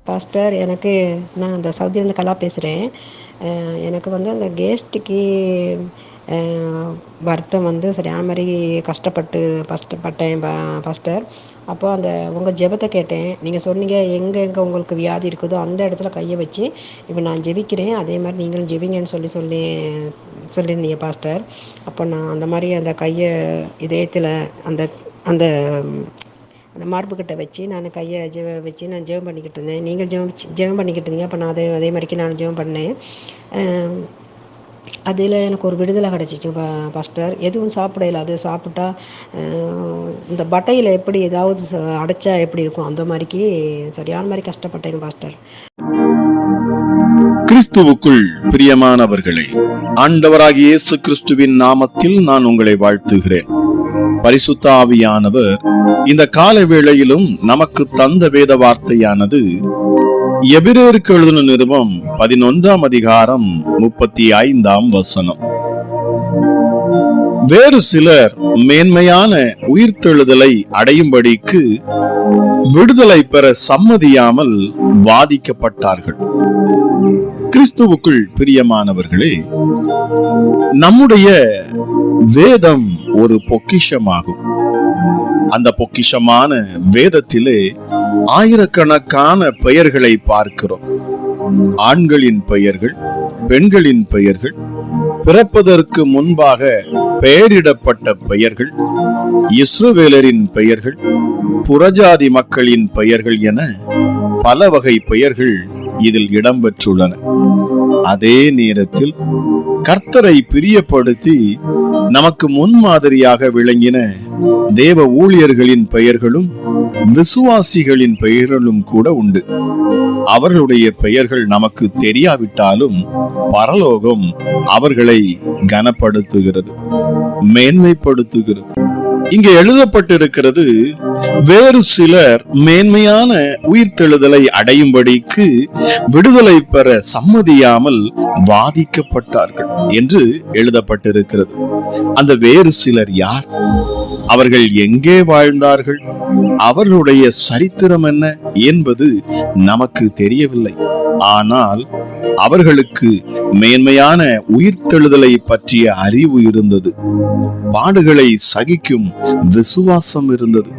Pastor, நான் அந்த சவுதியிலேருந்து கலா பேசுகிறேன். எனக்கு அந்த கேஸ்ட்ரிக்கு வருத்தம் சரியான மாதிரி கஷ்டப்பட்டேன் பாஸ்டர். அப்போ உங்கள் ஜெபத்தை கேட்டேன். நீங்கள் சொன்னீங்க எங்கே உங்களுக்கு வியாதி இருக்குதோ அந்த இடத்துல கையை வச்சு இப்போ நான் ஜெபிக்கிறேன், அதே மாதிரி நீங்களும் ஜெபிங்கன்னு சொல்லியிருந்தீங்க பாஸ்டர். அப்போ நான் அந்த மாதிரி அந்த கையை இதயத்தில் அந்த அந்த அந்த மார்புக்கிட்ட வச்சு நான் கையை வச்சு நான் ஜெபம் பண்ணிக்கிட்டு இருந்தேன். நீங்கள் ஜெபம் பண்ணிக்கிட்டு இருந்தீங்க. அப்போ நான் அதே மாதிரிக்கு நான் ஜெபம் பண்ணேன். அதில் எனக்கு ஒரு விடுதலை கிடச்சிச்சு பாஸ்டர். எதுவும் சாப்பிடல. அது சாப்பிட்டா இந்த பட்டையில் எப்படி ஏதாவது அடைச்சா எப்படி இருக்கும், அந்த மாதிரிக்கு சரியான மாதிரி கஷ்டப்பட்டேங்க பாஸ்டர். கிறிஸ்துவுக்குள் பிரியமானவர்களே, ஆண்டவராகிய இயேசு கிறிஸ்துவின் நாமத்தில் நான் உங்களை வாழ்த்துகிறேன். பரிசுத்த ஆவியானவர் இந்த கால வேளையிலும் நமக்கு தந்த வேத வார்த்தையானது எபிரேயருக்கு எழுதின நிருபம் 11ஆம் அதிகாரம் 35ஆம் வசனம். வேறு சிலர் மேன்மையான உயிர்த்தெழுதலை அடையும்படிக்கு விடுதலை பெற சம்மதியாமல் வாதிக்கப்பட்டார்கள். கிறிஸ்துவுக்குள் பிரியமானவர்களே, நம்முடைய வேதம் ஒரு பொக்கிஷமாகும். அந்த பொக்கிஷமான வேதத்திலே ஆயிரக்கணக்கான பெயர்களை பார்க்கிறோம். ஆண்களின் பெயர்கள், பெண்களின் பெயர்கள், பிறப்பதற்கு முன்பாக பெயரிடப்பட்ட பெயர்கள், இஸ்ரவேலரின் பெயர்கள், புறஜாதி மக்களின் பெயர்கள் என பல வகை பெயர்கள் இதில் இடம்பெற்றுள்ளன. அதே நேரத்தில் கர்த்தரை பிரியப்படுத்தி நமக்கு முன்மாதிரியாக விளங்கின தேவ ஊழியர்களின் பெயர்களும் விசுவாசிகளின் பெயர்களும் கூட உண்டு. அவர்களுடைய பெயர்கள் நமக்கு தெரியாவிட்டாலும் பரலோகம் அவர்களை கனப்படுத்துகிறது, மேன்மைப்படுத்துகிறது. இங்கே எழுதப்பட்டிருக்கிறது, வேறு சிலர் மேன்மையான உயிர்த்தெழுதலை அடையும்படிக்கு விடுதலை பெற சம்மதியாமல் வாதிக்கப்பட்டார்கள் என்று எழுதப்பட்டிருக்கிறது. அந்த வேறு சிலர் யார்? அவர்கள் எங்கே வாழ்ந்தார்கள்? அவர்களுடைய சரித்திரம் என்ன என்பது நமக்கு தெரியவில்லை. ஆனால் அவர்களுக்கு மேன்மையான உயிர்த்தெழுதலை பற்றிய அறிவு இருந்தது. பாடுகளை சகிக்கும் விசுவாசம் இருந்தது.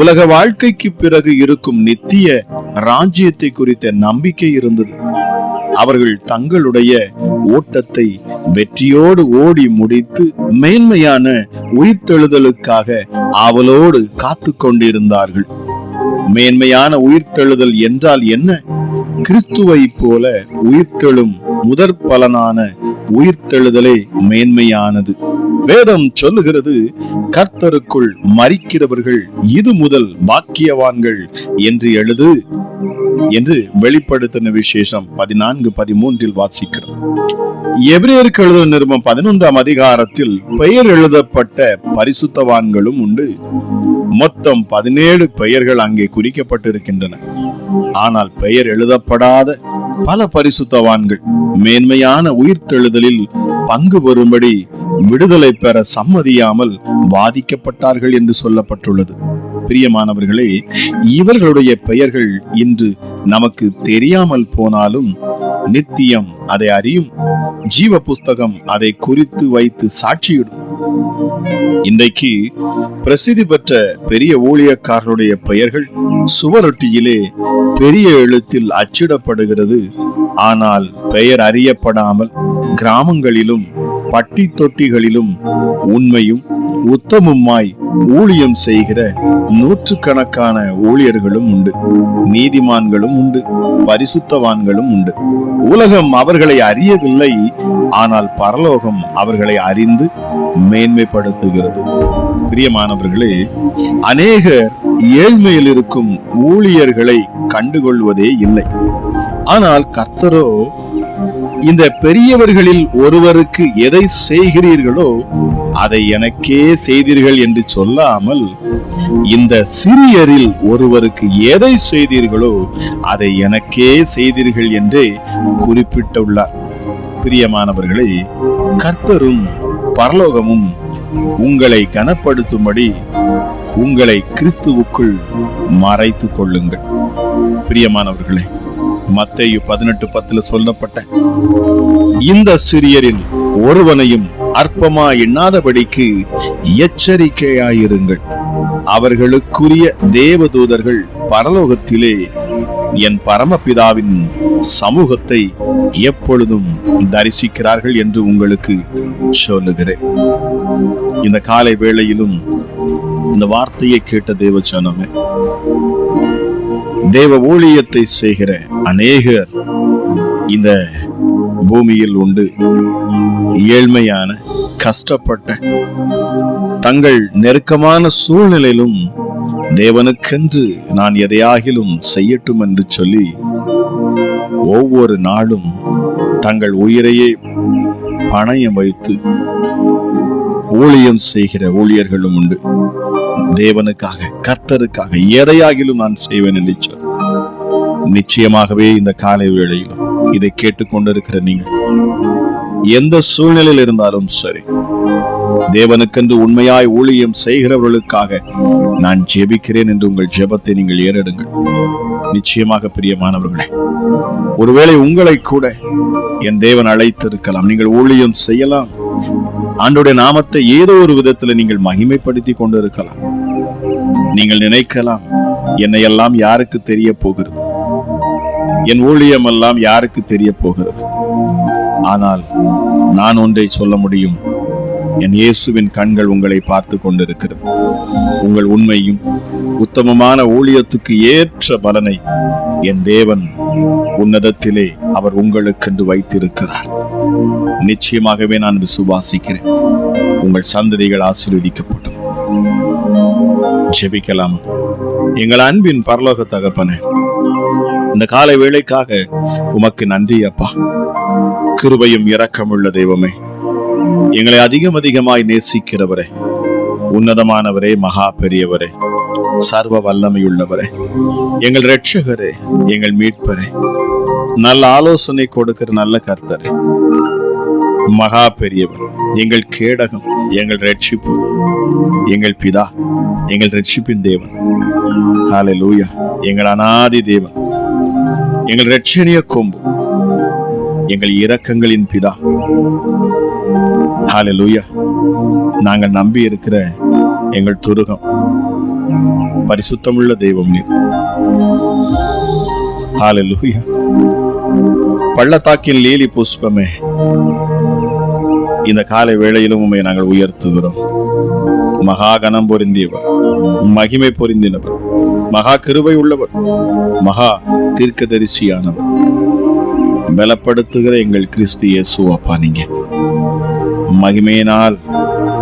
உலக வாழ்க்கைக்கு பிறகு இருக்கும் நித்திய ராஜ்யத்தை குறித்த நம்பிக்கை இருந்தது. அவர்கள் தங்களுடைய ஓட்டத்தை வெற்றியோடு ஓடி முடித்து மேன்மையான உயிர்த்தெழுதலுக்காக ஆவலோடு காத்து கொண்டிருந்தார்கள். மேன்மையான உயிர்த்தெழுதல் என்றால் என்ன? கிறிஸ்துவை போல உயிர்த்தெழும் முதற் பலனான உயிர்த்தெழுதலே மேன்மையானது. வேதம் சொல்லுகிறது, கர்த்தருக்குள் மரிக்கிறவர்கள் இது முதல் பாக்கியவான்கள் என்று எழுது என்று வெளிப்படுத்தின விசேஷம் 14:13 வாசிக்கிறோம். எபிரேயருக்கு எழுதின நிருபம் 11ஆம் அதிகாரத்தில் பெயர் எழுதப்பட்ட பரிசுத்தவான்களும் உண்டு. மொத்தம் 17 பெயர்கள் அங்கே குறிக்கப்பட்டிருக்கின்றன. ஆனால் பெயர் எழுதப்படாத பல பரிசுத்தவான்கள் மேன்மையான உயிர்த்தெழுதலில் பங்கு பெறும்படி விடுதலை பெற சம்மதியாமல் வாதிக்கப்பட்டார்கள் என்று சொல்லப்பட்டுள்ளது. பிரியமானவர்களே, இவர்களுடைய பெயர்கள் இன்று நமக்கு தெரியாமல் போனாலும் நித்தியம் அதை அறியும். ஜீவ புஸ்தகம் அதை குறித்து வைத்து சாட்சியிடும். இன்றைக்கு பிரசித்தி பெற்ற பெரிய ஊழியக்காரருடைய பெயர்கள் சுவரொட்டியிலே பெரிய எழுத்தில் அச்சிடப்படுகிறது. ஆனால் பெயர் அறியப்படாமல் கிராமங்களிலும் பட்டி தொட்டிகளிலும் உண்மையும் உத்தமுமாய் ஊழியம் செய்கிற நூற்றுக்கணக்கான ஊழியர்களும் உண்டு. நீதிமான்களும் உண்டு, பரிசுத்தவான்களும் உண்டு. உலகம் அவர்களை அறியவில்லை, ஆனால் பரலோகம் அவர்களை அறிந்து மேன்மைப்படுத்துகிறது. பிரியமானவர்களே, அநேகர் ஏழ்மையில் இருக்கும் ஊழியர்களை கண்டுகொள்வதே இல்லை. ஆனால் கர்த்தரோ இந்த பெரியவர்களில் ஒருவருக்கு எதை செய்கிறீர்களோ அதை எனக்கே செய்தீர்கள் என்று சொல்லாமல், இந்த சிறியரில் ஒருவருக்கு எதை செய்தீர்களோ அதை எனக்கே செய்தீர்கள் என்றே குறிப்பிட்டுள்ளார். பிரியமானவர்களே, கர்த்தரும் பரலோகமும் உங்களை கனப்படுத்தும்படி உங்களை கிறிஸ்துவுக்குள் மறைத்துக் கொள்ளுங்கள். பிரியமானவர்களே, மத்தேயு 18:10 சொல்லப்பட்ட இந்த சிறியரில் ஒருவனையும் அற்பமா எண்ணாதபடிக்கு எச்சரிக்கையாயிருங்கள். அவர்களுக்குரிய தேவதூதர்கள் பரலோகத்திலே என் பரமபிதாவின் சமூகத்தை எப்பொழுதும் தரிசிக்கிறார்கள் என்று உங்களுக்கு சொல்லுகிறேன். இந்த காலை வேளையிலும் இந்த வார்த்தையை கேட்ட தேவ ஜனமே, தேவ ஊழியத்தை செய்கிற அநேகர் இந்த பூமியில் உண்டு. ஏழ்மையான, கஷ்டப்பட்ட, தங்கள் நெருக்கமான சூழ்நிலையிலும் தேவனுக்கென்று நான் எதையாகிலும் செய்யட்டும் என்று சொல்லி ஒவ்வொரு நாளும் தங்கள் உயிரையே பணயம் வைத்து ஊழியம் செய்கிற ஊழியர்களும் உண்டு. தேவனுக்காக, கர்த்தருக்காக எதையாகிலும் நான் செய்வேன் என்று சொல். நிச்சயமாகவே இந்த காலை வேளையிலும் இதை கேட்டுக்கொண்டிருக்கிற நீங்கள் எந்த சூழ்நிலையில் இருந்தாலும் சரி, தேவனுக்கென்று உண்மையாய் ஊழியம் செய்கிறவர்களுக்காக நான் ஜெபிக்கிறேன் என்று உங்கள் ஜெபத்தை நீங்கள் ஏறெடுங்கள். நிச்சயமாக பிரியமானவர்களே, ஒருவேளை உங்களை கூட என் தேவன் அழைத்திருக்கலாம். நீங்கள் ஊழியம் செய்யலாம். ஆண்டவருடைய நாமத்தை ஏதோ ஒரு விதத்தில் நீங்கள் மகிமைப்படுத்தி கொண்டு இருக்கலாம். நீங்கள் நினைக்கலாம், என்னை எல்லாம் யாருக்கு தெரிய போகிறது, என் ஊழியம் எல்லாம் யாருக்கு தெரிய போகிறது. ஆனால் நான் ஒன்றை சொல்ல முடியும், என் இயேசுவின் கண்கள் உங்களை பார்த்து கொண்டிருக்கிறது. உங்கள் உண்மையும் உத்தமமான ஊழியத்துக்கு ஏற்ற பலனை என் தேவன் உன்னதத்திலே அவர் உங்களுக்கென்று வைத்திருக்கிறார். நிச்சயமாகவே நான் விசுவாசிக்கிறேன், உங்கள் சந்ததிகள் ஆசீர்வதிக்கப்படும். ஜெபிக்கலாம். எங்கள் அன்பின் பரலோக தகப்பனே, இந்த காலை வேளைக்காக உமக்கு நன்றி அப்பா. கிருபையும் இரக்கமுள்ள தெய்வமே, எங்களை அதிகமாய் நேசிக்கிறவரே, உன்னதமானவரே, மகா பெரியவரே, சர்வ வல்லமையுள்ளவரே, எங்கள் இரட்சகரே, எங்கள் மீட்பரே, நல்ல ஆலோசனை கொடுக்கிற நல்ல கர்த்தரே, மகா பெரியவர், எங்கள் கேடகம், எங்கள் ரட்சிப்பு, எங்கள் பிதா, எங்கள் ரட்சிப்பின் தேவன். ஹல்லேலூயா. எங்கள் அநாதி தேவன், எங்கள் இரட்சணிய கொம்பு, எங்கள் இரக்கங்களின் பிதா. ஹல்லேலூயா. நாங்கள் நம்பி இருக்கிற எங்கள் துருகம், பரிசுத்தமுள்ள தெய்வம் நீர். ஹல்லேலூயா. பள்ளத்தாக்கின் லீலி புஷ்பமே, இந்த காலை வேளையிலும் உம்மை நாங்கள் உயர்த்துகிறோம். மகா கனம் பொருந்தியவர், மகிமை பொருந்தினவர், மகா கிருபை உள்ளவர், மகா தீர்க்கதரிசியானவர், பலப்படுத்துகிற எங்கள் கிறிஸ்து இயேசு அப்பா. நீங்க மகிமையினால்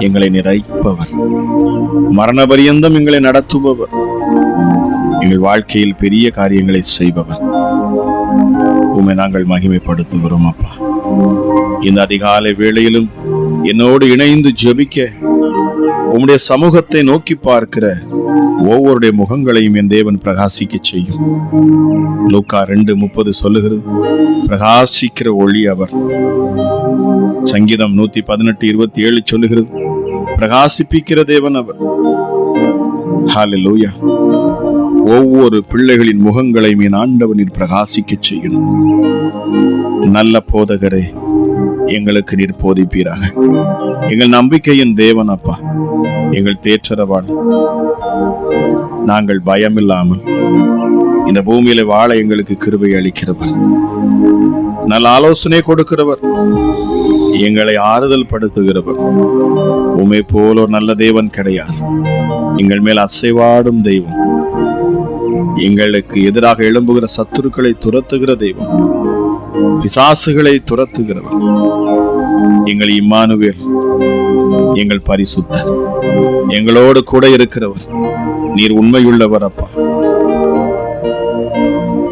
எங்களை நிறைப்பவர், மரண பரியந்தம் எங்களை நடத்துபவர், எங்கள் வாழ்க்கையில் பெரிய காரியங்களை செய்பவர். உம்மை நாங்கள் மகிமைப்படுத்துகிறோம் அப்பா. இந்த அதிகாலை வேளையிலும் என்னோடு இணைந்து ஜெபிக்க உம்முடைய சமூகத்தை நோக்கி பார்க்கிற ஒவ்வொருடைய முகங்களையும் என் தேவன் பிரகாசிக்க செய்யும். லூக்கா 2:30 சொல்லுகிறது, பிரகாசிக்கிற ஒளி அவர். சங்கீதம் 118:27 சொல்லுகிறது, பிரகாசிப்பிக்கிற தேவன் அவர். ஹல்லேலூயா. ஒவ்வொரு பிள்ளைகளின் முகங்களையும் என் ஆண்டவனில் பிரகாசிக்க செய்யணும். நல்ல போதகரே, எங்களுக்கு நீர் போதிப்பீராக. எங்கள் நம்பிக்கையின் தேவன் அப்பா, எங்கள் தேற்றரவான். நாங்கள் பயமில்லாமல் இந்த பூமியில வாழ எங்களுக்கு கிருபை அளிக்கிறவர், நல்ல ஆலோசனை கொடுக்கிறவர், எங்களை ஆறுதல் படுத்துகிறவர். உம்மை போல ஒரு நல்ல தேவன் கிடையாது. எங்கள் மேல் அசைவாடும் தெய்வம், எங்களுக்கு எதிராக எழும்புகிற சத்துருக்களை துரத்துகிற தெய்வம், பிசாசுகளை துரத்துகிறவர், எங்கள் இம்மானுவேல், எங்கள் பரிசுத்தர், எங்களோடு கூட இருக்கிறவர். நீர் உண்மையுள்ளவர் அப்பா.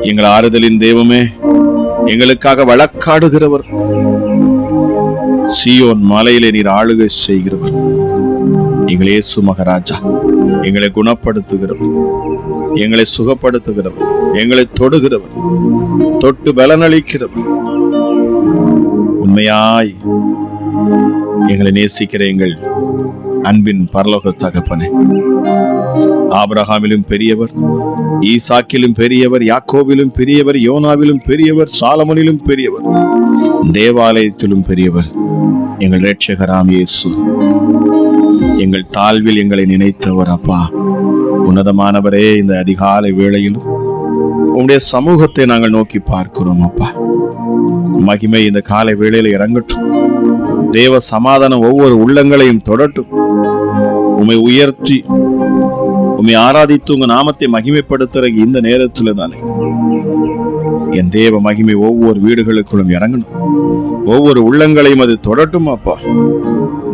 எங்கள் ஆறுதலின் தெய்வமே, எங்களுக்காக வழக்காடுகிறவர், சீயோன் மலையிலே நீர் ஆளுகை செய்கிறவர், எங்கள் இயேசு மகாராஜா, எங்களை குணப்படுத்துகிறவர், எங்களை சுகப்படுத்துகிறவர், எங்களை தொடுகிறவர், தொட்டு பலனளிக்கிறவர். உண்மையாய் எங்களை நேசிக்கிற எங்கள் அன்பின் பரலோக தகப்பனே, ஆபிரகாமிலும் பெரியவர், ஈசாக்கிலும் பெரியவர், யாக்கோபிலும் பெரியவர், யோனாவிலும் பெரியவர், சாலமோனிலும் பெரியவர், தேவாலயத்திலும் பெரியவர் எங்கள் இரட்சகராம் இயேசு. எங்கள் தாழ்வில் எங்களை நினைத்தவர் அப்பா. உன்னதமானவரே, இந்த அதிகாலை வேளையிலும் உங்களுடைய சமூகத்தை நாங்கள் நோக்கி பார்க்கிறோம் அப்பா. மகிமை இந்த காலை வேளையில இறங்கட்டும். தேவ சமாதானம் ஒவ்வொரு உள்ளங்களையும் தொடட்டும். உம்மை உயர்த்தி உம்மை ஆராதித்து உங்க நாமத்தை மகிமைப்படுத்துற இந்த நேரத்துல தானே என் தேவ மகிமை ஒவ்வொரு வீடுகளுக்குள்ளும் இறங்கணும். ஒவ்வொரு உள்ளங்களையும் அது தொடட்டும் அப்பா.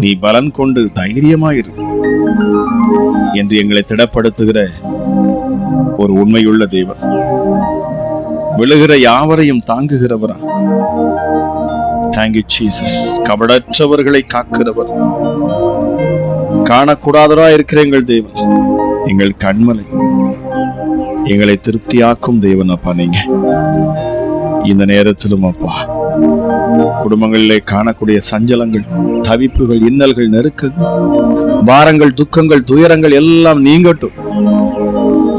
நீ பலன் கொண்டு தைரியமாயிரு என்று எங்களை திடப்படுத்துகிற ஒரு உண்மையுள்ள தேவன், விழுகிற யாவரையும் தாங்குகிறவரா. Thank you Jesus. கபடற்றவர்களை காக்கிறவர், காணக்கூடாதரா இருக்கிற எங்கள் தேவன், எங்கள் கண்மலை, எங்களை திருப்தியாக்கும் தேவன் அப்பா. நீங்க இந்த நேரத்திலும் அப்பா குடும்பங்களிலே காணக்கூடிய சஞ்சலங்கள், தவிப்புகள், இன்னல்கள், நெருக்கங்கள், பாரங்கள், துக்கங்கள், துயரங்கள் எல்லாம் நீங்கட்டும்.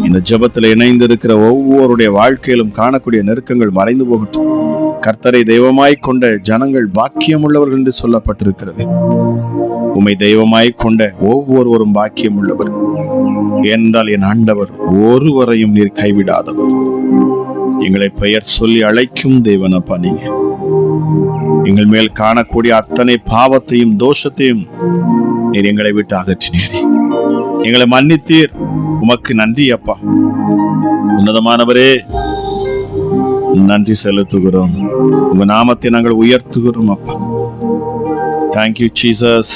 இந்த ஜெபத்தில் இணைந்திருக்கிற ஒவ்வொருடைய வாழ்க்கையிலும் காணக்கூடிய நெருக்கங்கள் மறைந்து போகட்டும். கர்த்தரை தெய்வமாய் கொண்ட ஜனங்கள் பாக்கியம் உள்ளவர்கள் என்று சொல்லப்பட்டிருக்கிறது. உம்மை தெய்வமாய் கொண்ட ஒவ்வொருவரும் பாக்கியம் உள்ளவர். என்றால் என் ஆண்டவர் ஒருவரையும் நீர் கைவிடாதவர். எங்களை பெயர் சொல்லி அழைக்கும் தேவன் அப்பா. நீங்க எங்கள் மேல் காணக்கூடிய அத்தனை பாவத்தையும் தோஷத்தையும் நீர் எங்களை விட்டு அகற்றினீரே. எங்களை மன்னித்தீர். உமக்கு நன்றி அப்பா. உன்னதமானவரே, நன்றி செலுத்துகிறோம். உங்க நாமத்தை நாங்கள் உயர்த்துகிறோம் அப்பா. Thank you Jesus.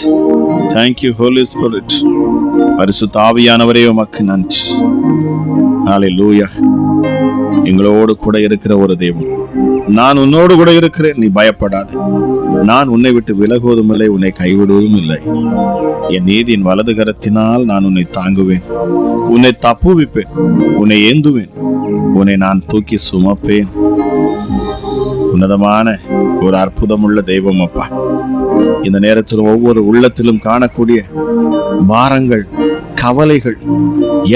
Thank you holy spirit. பரிசுத்த ஆவியானவரே, உமக்கு நன்றி. ஹல்லேலூயா. எங்களோடு கூட இருக்கிற ஒரு தேவன், நான் உன்னோடு கூட இருக்கிறேன், நீ பயப்படாது. நான் உன்னை விட்டு விலகுவதும் இல்லை, உன்னை கைவிடுவதும் இல்லை. என் நீதியின் வலது கரத்தினால் நான் உன்னை தாங்குவேன், உன்னை தப்புவிப்பேன், உன்னை ஏந்துவேன், உன்னை நான் தூக்கி சுமப்பேன். உன்னதமான ஒரு அற்புதமுள்ள தெய்வம் அப்பா. இந்த நேரத்தில் ஒவ்வொரு உள்ளத்திலும் காணக்கூடிய பாரங்கள், கவலைகள்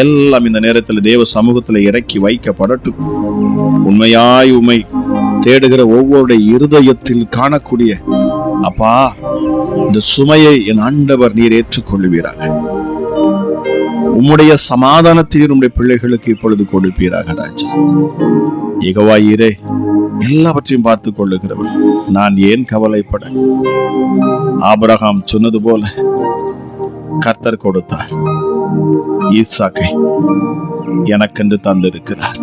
எல்லாம் இந்த நேரத்தில் தேவ சமூகத்தில் இறக்கி வைக்கப்படட்டும். உண்மையாய் உம்மை தேடுகிற ஒவ்வொருடைய இருதயத்தில் காணக்கூடிய அப்பா இந்த சுமையை என் ஆண்டவர் நீர் ஏற்றுக்கொள்வீராக. உம்முடைய சமாதானத்தை உம்முடைய பிள்ளைகளுக்கு இப்பொழுது கொடுப்பீராக ராஜா. யெகோவாயீரே, எல்லாவற்றையும் பார்த்துக் கொள்ளுகிறவர், நான் ஏன் கவலைப்பட? ஆபிரகாம் சொன்னது போல கர்த்தர் கொடுத்தார். ஈசாக்கை எனக்கென்று தந்திருக்கிறார்.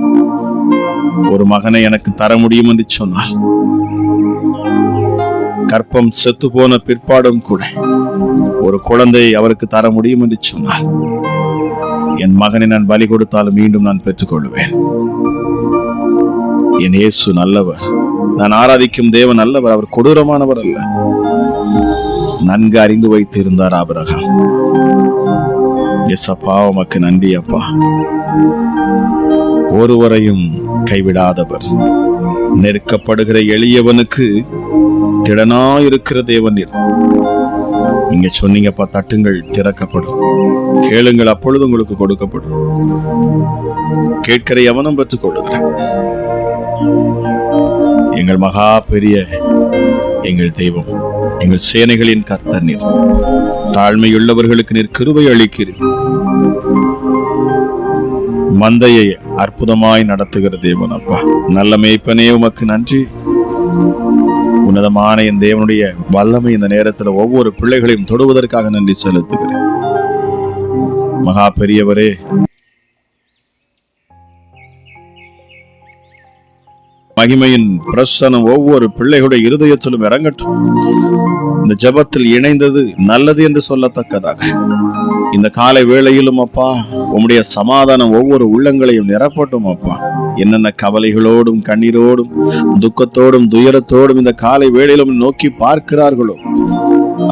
ஒரு மகனை எனக்கு தர முடியும் என்று சொன்னால், கற்பம் செத்து போன பிற்பாடும் கூட ஒரு குழந்தையை அவருக்கு தர முடியும் என்று சொன்னால், என் மகனை நான் பலி கொடுத்தாலும் மீண்டும் நான் பெற்றுக்கொள்வேன். என் இயேசு நல்லவர். நான் ஆராதிக்கும் தேவன் நல்லவர். அவர் கொடூரமானவர் அல்ல. நன்கு அறிந்து வைத்திருந்தார் ஆபிரகாம். எஸ் அப்பா, உமக்கு நன்றி அப்பா. ஒருவரையும் கைவிடாதவர், நெருக்கப்படுகிற எளியவனுக்கு திடனாயிருக்கிற தேவன். நீங்க சொன்னீங்கப்பா, தட்டுங்கள் திறக்கப்படும், கேளுங்கள் அப்பொழுது உங்களுக்கு கொடுக்கப்படும், கேட்கிற எவனும் பெற்றுக் கொள்ளுகிறான். எங்கள் மகா பெரிய எங்கள் தெய்வம், எங்கள் சேனைகளின் கர்த்தர் நீர். தாழ்மையுள்ளவர்களுக்கு நீர் கிருபை அளிக்கிறீர். மந்தையை அற்புதமாய் நடத்துகிற தேவன் அப்பா. நல்ல மேய்ப்பனே, உமக்கு நன்றி. உன்னதமான என் தேவனுடைய வல்லமை இந்த நேரத்தில் ஒவ்வொரு பிள்ளைகளையும் தொடுவதற்காக நன்றி செலுத்துகிறேன். மகா பெரியவரே, மகிமையின் பிரசனம் ஒவ்வொரு பிள்ளைகளுடைய இருதயத்திலும் இறங்கட்டும். இந்த ஜெபத்தில் இணைந்தது நல்லது என்று சொல்லத்தக்கதாக இந்த காலை வேளையிலும் அப்பா உம்முடைய சமாதானம் ஒவ்வொரு உள்ளங்களையும் நிரப்பட்டும் அப்பா. என்னென்ன கவலைகளோடும் கண்ணீரோடும் துக்கத்தோடும் துயரத்தோடும் இந்த காலை வேளையிலும் நோக்கி பார்க்கிறார்களோ,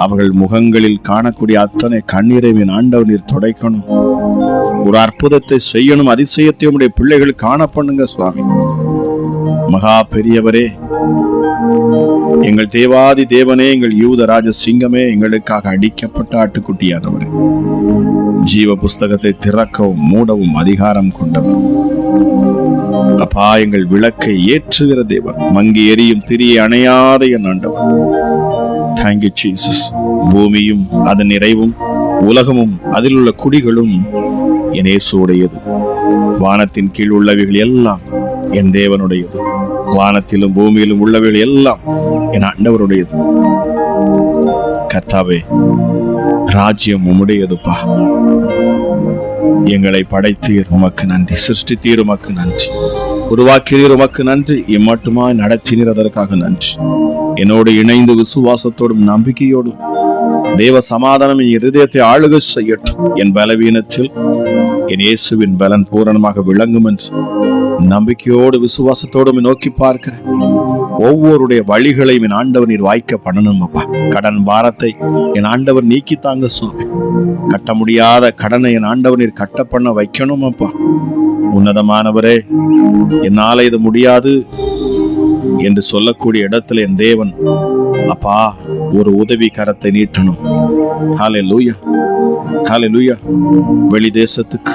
அவர்கள் முகங்களில் காணக்கூடிய அத்தனை கண்ணீரை ஆண்டவர் நீர் துடைக்கணும். ஒரு அற்புதத்தை செய்யணும், அதிசயத்தை உம்முடைய பிள்ளைகள் காண பண்ணுங்க சுவாமி. மகா பெரியவரே, எங்கள் தேவாதி தேவனே, எங்கள் யூத ராஜ சிங்கமே, எங்களுக்காக அடிக்கப்பட்ட ஆட்டுக்குட்டியானவரே, ஜீவ புஸ்தகத்தை திறக்கவும் மூடவும் அதிகாரம் கொண்டவர் அப்பா, எங்கள் விளக்கை ஏற்றுகிற தேவன், மங்கி எரியும் திரியை அணையாத என் ஆண்டவர். Thank you Jesus. பூமியும் அதன் நிறைவும் உலகமும் அதில் உள்ள குடிகளும் என் இயேசுவுடையது. வானத்தின் கீழ் உள்ளவைகள் எல்லாம் என் தேவனுடையது. வானத்திலும் பூமியிலும் உள்ளவைகள் எல்லாம் என் ஆண்டவருடையது. கர்த்தாவே, ராஜ்யம் உம்முடையதுப்பா. எங்களை படைத்தீர், உமக்கு நன்றி. சிருஷ்டித்தீர், உமக்கு நன்றி. உருவாக்கிறீர், உமக்கு நன்றி. இம்மட்டுமாய் நடத்தினீர், அதற்காக நன்றி. என்னோடு இணைந்து விசுவாசத்தோடும் நம்பிக்கையோடும் தேவ சமாதானம் என் இருதயத்தை ஆளுகை செய்யட்டும். என் பலவீனத்தில் என் இயேசுவின் பலன் பூரணமாக விளங்கும் என்று நம்பிக்கையோடு விசுவாசத்தோடும் நோக்கி பார்க்கிறேன். ஒவ்வொருடைய வழிகளையும் என் ஆண்டவர் நீர் வாய்க்க பண்ணணும் அப்பா. கடன் பாரத்தை என் ஆண்டவர் நீக்கி தாங்க சுவாமி. கட்ட முடியாத கடனை என் ஆண்டவர் நீர் கட்ட பண்ண வைக்கணும் அப்பா. உன்னதமானவரே, என்னால இது முடியாது என்று சொல்லக்கூடிய இடத்துல என் தேவன் அப்பா ஒரு உதவி கரத்தை நீட்டணும். ஹல்லேலூயா, ஹல்லேலூயா. வெளி தேசத்துக்கு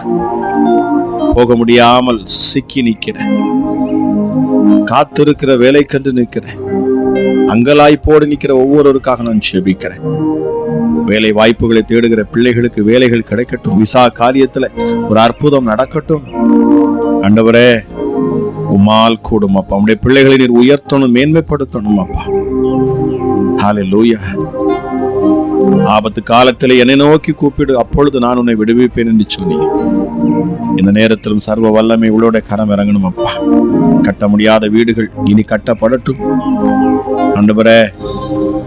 போக முடியாமல் சிக்கி நிற்கிறேன், காத்திருக்கிற வேலை கண்டு நிற்கிறேன், அங்கலாய்ப்போடு நிற்கிற ஒவ்வொருவருக்காக நான் ஜெபிக்கிறேன். வேலை வாய்ப்புகளை தேடுகிற பிள்ளைகளுக்கு வேலைகள் கிடைக்கட்டும். விசா காரியத்துல ஒரு அற்புதம் நடக்கட்டும். ஆண்டவரே, உம்மால் கூடும் அப்பா. உம்முடைய பிள்ளைகளை நீர் உயர்த்தணும், மேன்மைப்படுத்தணும் அப்பா. ஹல்லேலூயா. ஆபத்து காலத்தில் என்னை நோக்கி கூப்பிடு, அப்பொழுது நான் உன்னை விடுவிப்பேன் என்று சொன்னீங்க. இந்த நேரத்திலும் சர்வ வல்லமை உள்ளோட கரம் இறங்கணும் அப்பா. கட்ட முடியாத வீடுகள் இனி கட்டப்படட்டும். ஆண்டவரே,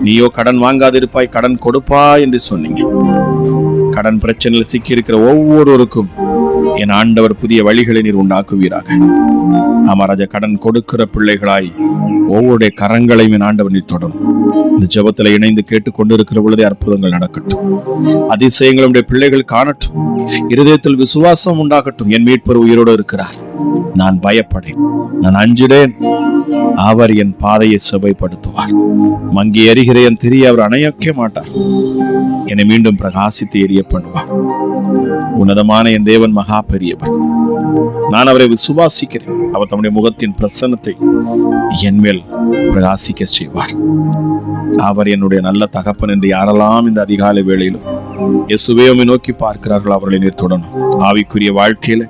நீயோ கடன் வாங்காதிருப்பாய், கடன் கொடுப்பாய் என்று சொன்னீங்க. கடன் பிரச்சனையில் சிக்கி இருக்கிற ஒவ்வொருவருக்கும் என் ஆண்டவர் புதிய வழிகளை நீர் உண்டாக்குவீராக. ஆமாராஜா, கடன் கொடுக்கிற பிள்ளைகளாய் ஒவ்வொருடைய கரங்களையும் என் ஆண்டவர் நீர் தொடரும். இந்த ஜெபத்துல இணைந்து கேட்டுக்கொண்டிருக்கிற பொழுதே அற்புதங்கள் நடக்கட்டும். அதிசயங்களுடைய பிள்ளைகள் காணட்டும். இருதயத்தில் விசுவாசம் உண்டாகட்டும். என் மீட்பர் உயிரோடு இருக்கிறார், நான் பயப்படேன், நான் அஞ்சிடேன். அவர் என் பாதையை செவைப்படுத்துவார். மங்கி எரிகிற என் திரியை அவர் அணையக்க மாட்டார். என்னை மீண்டும் பிரகாசித்து எரிய பண்ணுவார். உன்னதமான என் தேவன் மகா பெரியவர். நான் அவரை விசுவாசிக்கிறேன். அவர் தம்முடைய முகத்தின் பிரசன்னத்தை என் மேல் பிரகாசிக்க செய்வார். அவர் என்னுடைய நல்ல தகப்பன் என்று யாரெல்லாம் இந்த அதிகாலை வேளையிலும் இயேசுவே உம்மை நோக்கி பார்க்கிறார்கள், அவர்களை நீர் தொடணும். ஆவிக்குரிய வாழ்க்கையில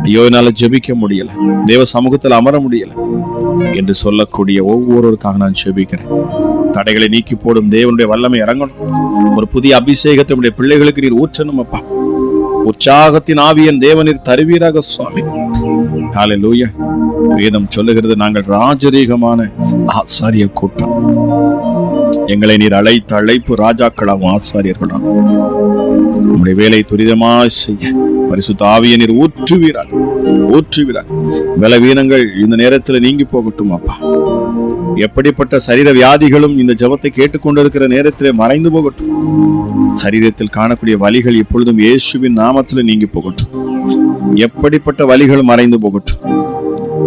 ஐயோ என்னால ஜெபிக்க முடியல, தேவ சமூகத்தில் அமர முடியல என்று சொல்லக்கூடிய ஒவ்வொருவருக்காக நான் ஜெபிக்கிறேன். தடைகளை நீக்கி போடும் தேவனுடைய வல்லமை இறங்கணும். ஒரு புதிய அபிஷேகத்தை உடைய பிள்ளைகளுக்கு நீர் ஊற்றணும் அப்பா. உற்சாகத்தின் ஆவியன் தேவனீர் தருவீராக சுவாமி. ஹல்லேலூயா. வேதம் சொல்லுகிறது, நாங்கள் ராஜரீகமான ஆசாரிய கூட்டம். எங்களை நீர் அழைத்த அழைப்பு ராஜாக்களாகவும் ஆசாரியர்களாகும். நம்முடைய வேலை துரிதமாய் செய்ய பரிசுத்த ஆவியை நீர் ஊற்றுவீராக, ஊற்றுவீராக. பலவீனங்கள் இந்த நேரத்தில் நீங்கி போகட்டும் அப்பா. எப்படிப்பட்ட சரீர வியாதிகளும் இந்த ஜெபத்தை கேட்டுக்கொண்டிருக்கிற நேரத்திலே மறைந்து போகட்டும். சரீரத்தில் காணக்கூடிய வலிகள் எப்பொழுதும் இயேசுவின் நாமத்தில் நீங்கி போகட்டும். எப்படிப்பட்ட வலிகளும் மறைந்து போகட்டும்.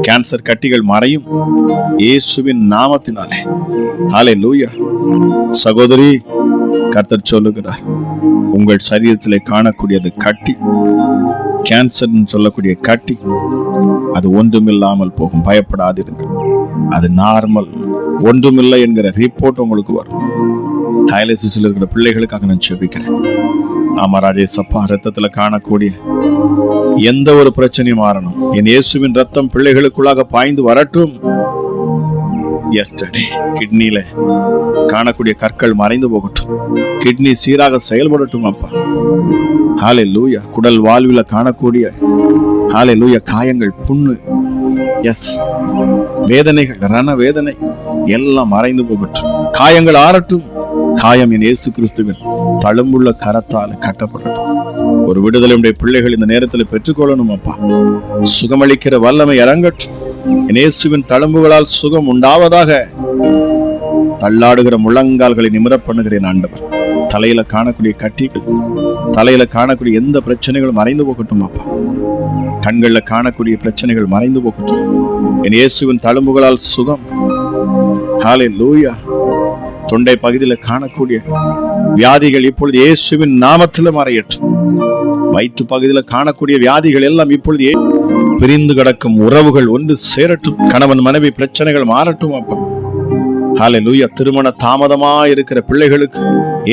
கேன்சர் கட்டிகள் மறையும் இயேசுவின் நாமத்தினாலே. ஹல்லேலூயா. சகோதரி, கர்த்தர் சொல்லுகிறார், உங்கள் சரீரத்திலே காணக்கூடியது கட்டி, கேன்சர் சொல்லக்கூடிய கட்டி, அது ஒன்றுமில்லாமல் போகும். பயப்படாதீர்கள், அது நார்மல், ஒன்றுமில்லை என்கிற ரிப்போர்ட் உங்களுக்கு வரும். டயாலிசிஸ்ல இருக்கிற பிள்ளைகளுக்காக நான் ஜெபிக்கிறேன். ஆமாராஜே சப்பா, ரத்தத்துல காணக்கூடிய எந்த ஒரு பிரச்சனையும் மாறணும். என் இயேசுவின் ரத்தம் பிள்ளைகளுக்குள்ளாக பாய்ந்து வரட்டும். எஸ்டர்டே கிட்னில காணக்கூடிய கற்கள் மறைந்து போகட்டும். கிட்னி சீராக செயல்படட்டும் அப்பா. ஹல்லேலூயா. குடல் வாழ்வில காணக்கூடிய ஹல்லேலூயா காயங்கள், புண்ணு, எஸ் வேதனைகள், ரண வேதனை எல்லாம் மறைந்து போகட்டும். காயங்கள் ஆறட்டும். காயம் என் இயேசு கிறிஸ்துவின் தழும்புள்ள கரத்தால் கட்டப்படட்டும். ஒரு விடுதலை பிள்ளைகள் இந்த நேரத்தில் பெற்றுக்கொள்ளணும் அப்பா. சுகமளிக்கிற வல்லமை இறங்கட்டும். என் இயேசுவின் தழும்புகளால் சுகம் உண்டாவதாக. தள்ளாடுகிற முழங்கால்களை நிமிர பண்ணுகிறேன் ஆண்டவர். தலையில காணக்கூடிய கட்டிகள், தலையில காணக்கூடிய எந்த பிரச்சனைகளும் மறைந்து போகட்டும் அப்பா. கண்கள்ல காணக்கூடிய பிரச்சனைகள் மறைந்து போகட்டும். என் இயேசுவின் தழும்புகளால் சுகம். ஹல்லேலூயா. தொண்டை பகுதியில் காணக்கூடிய வியாதிகள் இப்பொழுது இயேசுவின் நாமத்தில் மறையட்டும். வயிற்று பகுதியில் காணக்கூடிய வியாதிகள் எல்லாம் இப்பொழுது பிரிந்து கிடக்கும் உறவுகள் ஒன்று சேரட்டும். கணவன் மனைவி பிரச்சனைகள் மாறட்டும் அப்பா. ஹல்லேலூயா. திருமண தாமதமா இருக்கிற பிள்ளைகளுக்கு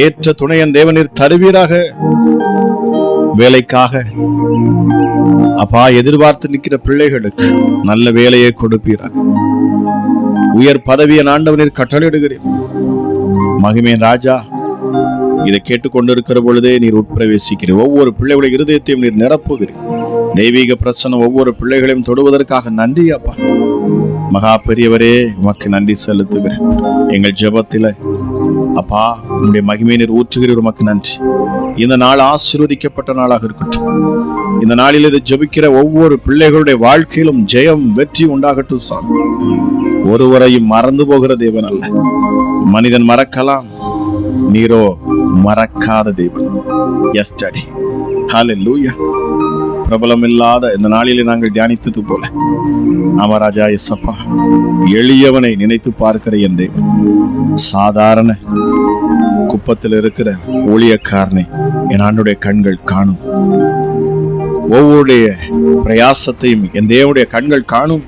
ஏற்ற துணையன் தேவனீர் தருவீராக. வேலைக்காக அப்பா எதிர்பார்த்து நிற்கிற பிள்ளைகளுக்கு நல்ல வேலையை கொடுப்பீராக. உயர் பதவியை ஆண்டவனீர் கட்டளையிடுகிறேன். மகிமையின் ராஜா, இதை கேட்டுக்கொண்டிருக்கிற பொழுதே நீர் உட்பிரவேசிக்கிறீர். ஒவ்வொரு பிள்ளைகளுடைய இருதயத்தையும் நீர் நிரப்புகிறீர். தெய்வீக பிரசன்னம் ஒவ்வொரு பிள்ளைகளையும் தொடுவதற்காக நன்றி அப்பா. மகா பெரியவரே, உமக்கு நன்றி செலுத்துகிறேன். எங்கள் ஜெபத்தில அப்பா உங்களுடைய மகிமை நீர் ஊற்றுகிறீர். உமக்கு நன்றி. இந்த நாள் ஆசீர்வதிக்கப்பட்ட நாளாக இருக்கட்டும். இந்த நாளில் இதை ஜெபிக்கிற ஒவ்வொரு பிள்ளைகளுடைய வாழ்க்கையிலும் ஜெயம் வெற்றி உண்டாகட்டும் சாமி. ஒருவரையும் மறந்து போகிற தேவன் அல்ல. மனிதன் மறக்கலாம், நீரோ மறக்காத தேவன். Yes daddy. ஹல்லேலூயா. பிரபலம் இல்லாத இந்த நாளிலே நாங்கள் தியானித்தது போல அமராஜா எசப்பா, எளியவனை நினைத்து பார்க்கிற என் தேவன், சாதாரண குப்பத்தில் இருக்கிற ஊழியக்காரனை என் ஆண்டுடைய கண்கள் காணும். ஒவ்வொருடைய பிரயாசத்தையும் என் தேவனுடைய கண்கள் காணும்.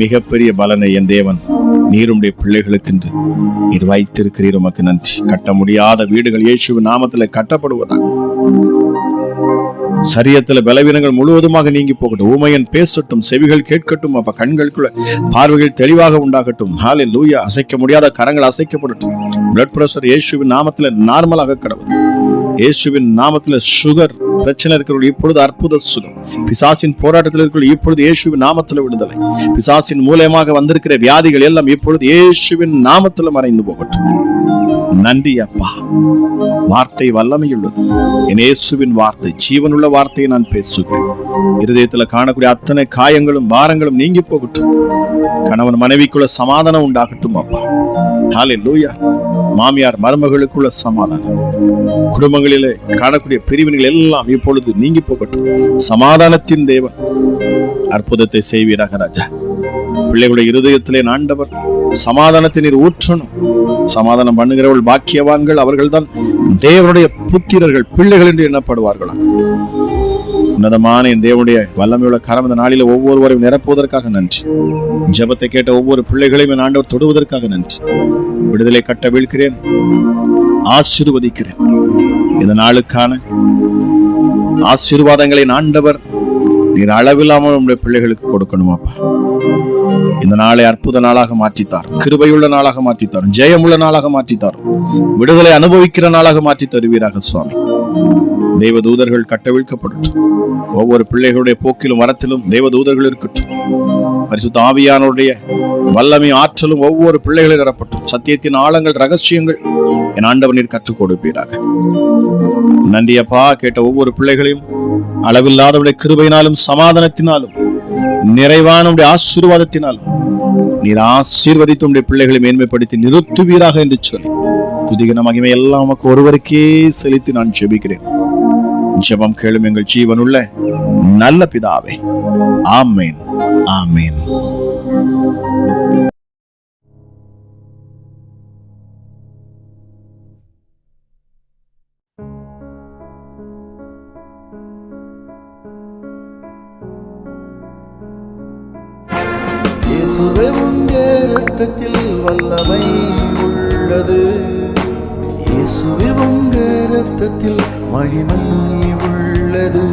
மிகப்பெரிய பலனை என் தேவன் நீருடைய பிள்ளைகளுக்கு என்று நீர் வைத்திருக்கிறீர். உமக்கு நன்றி. கட்ட முடியாத வீடுகள் இயேசுவின் நாமத்தில் கட்டப்படுவதாக. சரியத்துல பலவீனங்கள் முழுவதுமாக நீங்கி போகட்டும். ஊமையன் பேசட்டும், செவிகள் கேட்கட்டும் அப்ப, கண்களுக்குள்ள பார்வைகள் தெளிவாக உண்டாகட்டும். ஹல்லேலூயா. அசைக்க முடியாத கரங்கள் அசைக்கப்படட்டும். பிளட் பிரஷர் இயேசுவின் நாமத்துல நார்மலாக கடவுள். இயேசுவின் நாமத்துல சுகர் பிரச்சனை இருக்கிறவர்கள் இப்பொழுது அற்புத சுகம். பிசாசின் போராட்டத்தில் இருக்கிற இப்பொழுது இயேசுவின் நாமத்துல விடுதலை. பிசாசின் மூலமாக வந்திருக்கிற வியாதிகள் எல்லாம் இப்பொழுது இயேசுவின் நாமத்துல மறைந்து போகட்டும். நன்றி அப்பா. வார்த்தை வல்லமையுள்ளது. என் இயேசுவின் வார்த்தை ஜீவனுள்ள வார்த்தையை நான் பேசுகிறேன். இருதயத்தில் காணக்கூடிய அத்தனை காயங்களும் பாரங்களும் நீங்கி போகட்டும். கணவன் மனைவிக்குள்ள சமாதானம் உண்டாகட்டும் அப்பா. ஹல்லேலூயா. மாமியார் மருமகளுக்குள்ள சமாதானம், குடும்பங்களிலே காணக்கூடிய பிரிவினைகள் எல்லாம் இப்பொழுது நீங்கி போகட்டும். சமாதானத்தின் தேவன் அற்புதத்தை செய்வீராக ராஜா. பிள்ளைகளுடைய இருதயத்திலே ஆண்டவர் சமாதானத்தை நீர் ஊற்றணும். சமாதானம் பண்ணுகிறவர்கள் பாக்கியவான்கள், அவர்கள்தான் தேவனுடைய புத்திரர்கள், பிள்ளைகள் என்று எண்ணப்படுவார்களா. உன்னதமான என் தேவனுடைய வல்லமையுள்ள கரம் இந்த நாளில ஒவ்வொருவரையும் நிரப்புவதற்காக நன்றி. ஜெபத்தை கேட்ட ஒவ்வொரு பிள்ளைகளையும் என் ஆண்டவர் தொடுவதற்காக நன்றி. விடுதலை கட்ட வீழ்கிறேன், ஆசீர்வதிக்கிறேன். இந்த நாளுக்கான ஆசீர்வாதங்களை ஆண்டவர் நீர் அளவில்லாமல் உங்களுடைய பிள்ளைகளுக்கு கொடுக்கணும் அப்பா. இந்த நாளை அற்புத நாளாக மாற்றித்தார், கிருபையுள்ள நாளாக மாற்றித்தார், ஜெயமுள்ள நாளாக மாற்றித்தார், விடுதலை அனுபவிக்கிற நாளாக மாற்றி தருவீராக சுவாமி. தேவதூதர்கள் கட்டவிழ்க்கப்படட்டும். ஒவ்வொரு பிள்ளைகளுடைய போக்கிலும் வரத்திலும் தேவதூதர்கள் இருக்கட்டும். பரிசுத்த ஆவியானுடைய வல்லமை ஆற்றலும் ஒவ்வொரு பிள்ளைகளை நிரப்பட்டும். சத்தியத்தின் ஆழங்கள் ரகசியங்கள் என் ஆண்டவர் நீர் கற்றுக் கொடுப்பீராக. நன்றி அப்பா. கேட்ட ஒவ்வொரு பிள்ளைகளையும் அளவில்லாதவருடைய கிருபையினாலும் சமாதானத்தினாலும் நிறைவான ஆசீர்வாதத்தினாலும் நீர் ஆசீர்வதித்து உடைய பிள்ளைகளை மேன்மைப்படுத்தி நிறுத்துவீராக என்று சொல்லி துதிகன மகிமை எல்லாம் நமக்கு ஒருவருக்கே செலுத்தி நான் ஜெபிக்கிறேன். ஜெபம் கேளும் எங்கள் ஜீவனுள்ள நல்ல பிதாவே. ஆமென், ஆமென். இயேசுவே உம்முடைய இரத்தத்தில் வல்லமை உள்ளது. இயேசுவே உம்முடைய இரத்தத்தில் மகிமை உள்ளது.